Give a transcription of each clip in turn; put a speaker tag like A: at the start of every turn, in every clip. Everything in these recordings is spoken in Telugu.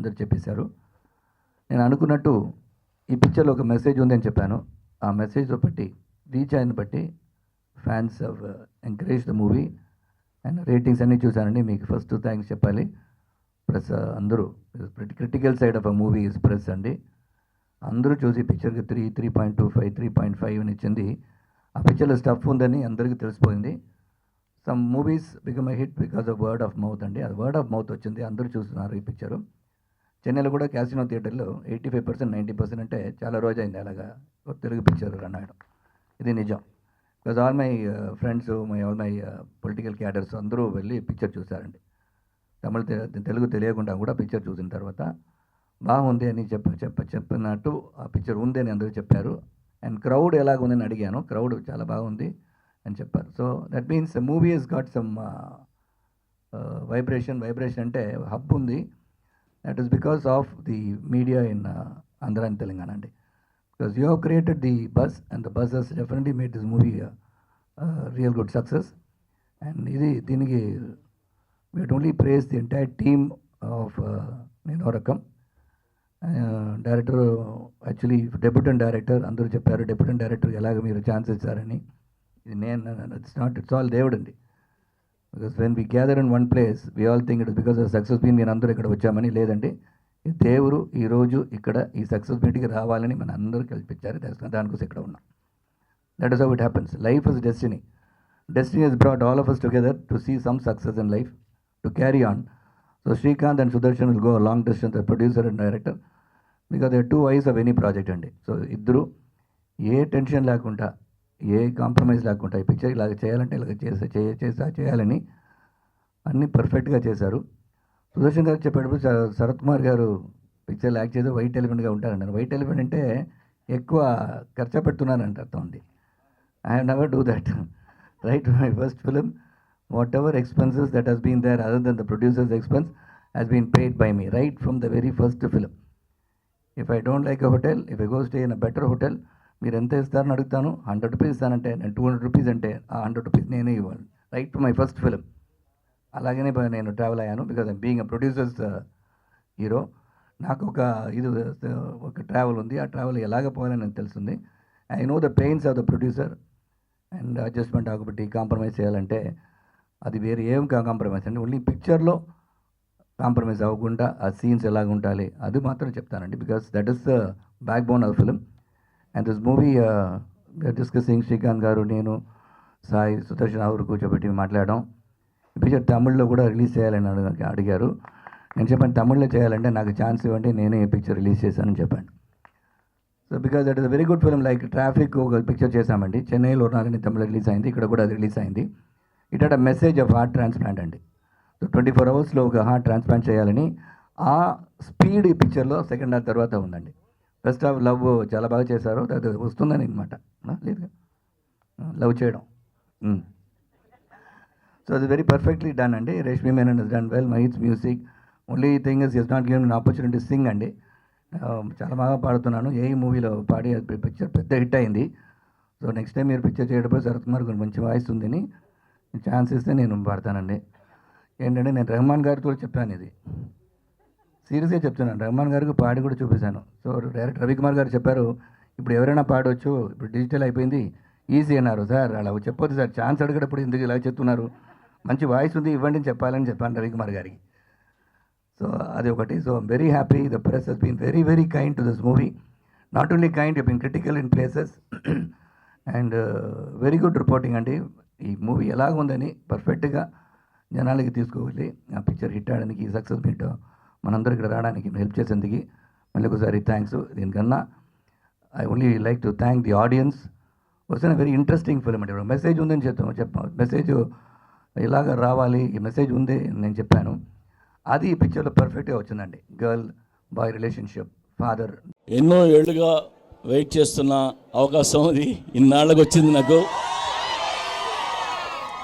A: అందరు చెప్పేశారు. నేను అనుకున్నట్టు ఈ పిక్చర్లో ఒక మెసేజ్ ఉందని చెప్పాను. ఆ మెసేజ్తో బట్టి రీచ్ అయిన బట్టి fans of encourage the movie and ratings అన్నీ చూశానండి. మీకు ఫస్ట్ థ్యాంక్స్ చెప్పాలి. ప్లస్ అందరూ critical side of a movie is press అండి. అందరూ చూసి పిక్చర్కి 3.25 3.5 అని ఇచ్చింది. ఆ పిక్చర్లో స్టఫ్ ఉందని అందరికీ తెలిసిపోయింది. Some movies become a hit because of word of mouth అండి. అది వర్డ్ ఆఫ్ మౌత్ వచ్చింది, అందరూ చూస్తున్నారు ఈ పిక్చరు. చెన్నైలో కూడా క్యాసినో థియేటర్లో 85% 90% అంటే చాలా రోజైంది అలాగా తెలుగు పిక్చర్ రన్ అయ్యడం. ఇది నిజం. Because all my friends all my political cadres అందరూ వెళ్ళి పిక్చర్ చూశారండి. తెలుగు తెలియకుండా కూడా పిక్చర్ చూసిన తర్వాత బాగుంది అని చెప్పినట్టు ఆ పిక్చర్ ఉంది అని అందరూ చెప్పారు. అండ్ క్రౌడ్ ఎలాగుందని అడిగాను, క్రౌడ్ చాలా బాగుంది అని చెప్పారు. So that means movie he's got some vibration అంటే హబ్ ఉంది. That is because of the media in Andhra and Telangana అండి. Because you have created the buzz and the buzz he's definitely made this movie real good success. And దీనికి we only praise the entire team of Nenorakam. Director actually debutant director అందరూ చెప్పారు డెబ్యూటెంట్ డైరెక్టర్ ఎలాగ మీరు ఛాన్స్ ఇచ్చారని. ఇది ఇట్స్ ఆల్ దేవుడు అండి. Because when we gather in one place we all think it is because of success meet నేను అందరూ ఇక్కడ వచ్చామని. లేదండి, ఈ దేవుడు ఈరోజు ఇక్కడ ఈ సక్సెస్ మీట్కి రావాలని మన అందరూ కల్పించారు. దానికోసం ఇక్కడ ఉన్నాం. That is how it happens. Life is destiny. Destiny has brought all of us together to see some success in life, to carry on. So Srikanth and Sudarshan will go a long distance as producer and director because they are two eyes of any project అండి. సో ఇద్దరు ఏ టెన్షన్ లేకుండా ఏ కాంప్రమైజ్ లేకుండా ఈ పిక్చర్ ఇలాగ చేయాలంటే ఇలాగ చేయాలని అన్నీ పర్ఫెక్ట్గా చేశారు. సుదర్శన్ గారు చెప్పేటప్పుడు శరత్ కుమార్ గారు పిక్చర్లో యాక్ట్ చేసి వైట్ ఎలిఫెంట్గా ఉంటారన్నారు. వైట్ ఎలిఫెంట్ అంటే ఎక్కువ ఖర్చు పెడుతున్నారంట అర్థం ఉంది. I have never do that. Right, my first film, whatever expenses that has been there other than the producer's expense has been paid by me right from the very first film. If I don't like a hotel, if I go stay in a better hotel, మీరు ఎంత ఇస్తారని అడుగుతాను. 100 రూపీస్ ఇస్తానంటే నేను 200 రూపీస్ అంటే ఆ 100 రూపీస్ నేనే ఇవ్వాలి. Right to my first film. అలాగనే నేను ట్రావెల్ అయ్యాను because I'm being a producers hero. నాకు ఒక ట్రావెల్ ఉంది. ఆ ట్రావెల్ ఎలాగ పోవాలని నాకు తెలుస్తుంది. I know the pains of the producer and adjustment కాబట్టి కాంప్రమైజ్ చేయాలంటే అది వేరే ఏం కాంప్రమైజ్ అండి. ఓన్లీ పిక్చర్లో కాంప్రమైజ్ అవ్వకుండా ఆ సీన్స్ ఎలాగ ఉండాలి అది మాత్రం చెప్తానండి. Because that is the back bone of film. And this movie discussing Srikanth గారు, నేను, సాయి, సుదర్శన్ అవరు కూర్చోబెట్టి మాట్లాడడం. ఈ పిక్చర్ తమిళ్లో కూడా రిలీజ్ చేయాలని అడిగారు. నేను చెప్పాను తమిళ్లో చేయాలంటే నాకు ఛాన్స్ ఇవ్వండి, నేనే ఈ పిక్చర్ రిలీజ్ చేశానని చెప్పాను. So because that is a very good film. Like traffic ఒక పిక్చర్ చేశామండి, చెన్నైలో ఉన్నారని తమిళ రిలీజ్ అయింది, ఇక్కడ కూడా అది రిలీజ్ అయింది. It had a message of heart transplant అండి. సో 24 అవర్స్లో ఒక హార్ట్ ట్రాన్స్ప్లాంట్ చేయాలని ఆ స్పీడ్ ఈ పిక్చర్లో సెకండ్ హాఫ్ తర్వాత ఉందండి. ఫస్ట్ హాఫ్ లవ్ చాలా బాగా చేశారు, అది వస్తుందని అనమాట. లేదు లవ్ చేయడం. సో అది వెరీ పర్ఫెక్ట్లీ డన్ అండి. Reshmi Menon is done well. Mahith music. Only thing is not given an opportunity sing అండి. చాలా బాగా పాడుతున్నాను. ఏ మూవీలో పాడి అది పిక్చర్ పెద్ద హిట్ అయింది. సో నెక్స్ట్ టైం మీరు పిక్చర్ చేయడప్పుడు శరత్ కుమార్ గారు మంచి వాయిస్ ఉందని ఛాన్స్ ఇస్తే నేను పాడతానండి. ఏంటంటే నేను రెహమాన్ గారితో చెప్పాను, ఇది సీరియస్గా చెప్తున్నాను. రెహమాన్ గారికి పాడి కూడా చూపించాను. సో డైరెక్టర్ రవికుమార్ గారు చెప్పారు, ఇప్పుడు ఎవరైనా పాడవచ్చు, ఇప్పుడు డిజిటల్ అయిపోయింది, ఈజీ అన్నారు. సార్ అలా చెప్పొద్దు సార్, ఛాన్స్ అడిగేటప్పుడు ఎందుకు ఇలా చెప్తున్నారు, మంచి వాయిస్ ఉంది ఇవ్వండి అని చెప్పాలని చెప్పాను రవికుమార్ గారికి. సో అది ఒకటి. So I'm very happy. The press has been very very kind to this movie. Not only kind, you been critical in places and very good reporting అండి. ఈ మూవీ ఎలాగుందని పర్ఫెక్ట్గా జనాలకి తీసుకువెళ్ళి ఆ పిక్చర్ హిట్ అవడానికి, సక్సెస్ మీట్ మనందరూ ఇక్కడ రావడానికి హెల్ప్ చేసేందుకు మళ్ళీ ఒకసారి థ్యాంక్స్. దీనికన్నా I only like to thank the audience. వచ్చిన వెరీ ఇంట్రెస్టింగ్ ఫిల్మ్ అండి. మెసేజ్ ఉందని చెప్పాను. మెసేజ్ ఇలాగ రావాలి, ఈ మెసేజ్ ఉంది నేను చెప్పాను. అది ఈ పిక్చర్లో పర్ఫెక్ట్గా వచ్చిందండి. Girl boy relationship, father.
B: ఎన్నో ఏళ్ళుగా వెయిట్ చేస్తున్న అవకాశం ఇది ఇన్నాళ్ళకి వచ్చింది నాకు.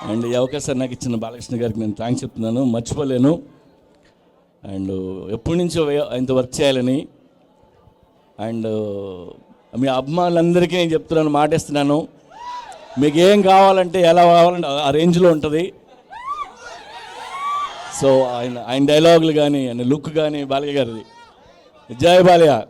B: అండ్ ఈ అవకాశం నాకు ఇచ్చిన బాలకృష్ణ గారికి నేను థ్యాంక్స్ చెప్తున్నాను, మర్చిపోలేను. అండ్ ఎప్పటి నుంచో ఆయనతో వర్క్ చేయాలని. అండ్ మీ అభిమానులందరికీ నేను చెప్తున్నాను, మాటిస్తున్నాను, మీకు ఏం కావాలంటే ఎలా కావాలంటే ఆ రేంజ్లో ఉంటుంది. సో ఆయన డైలాగులు కానీ ఆయన లుక్ కానీ బాలయ్య గారిది. జై బాలయ్య.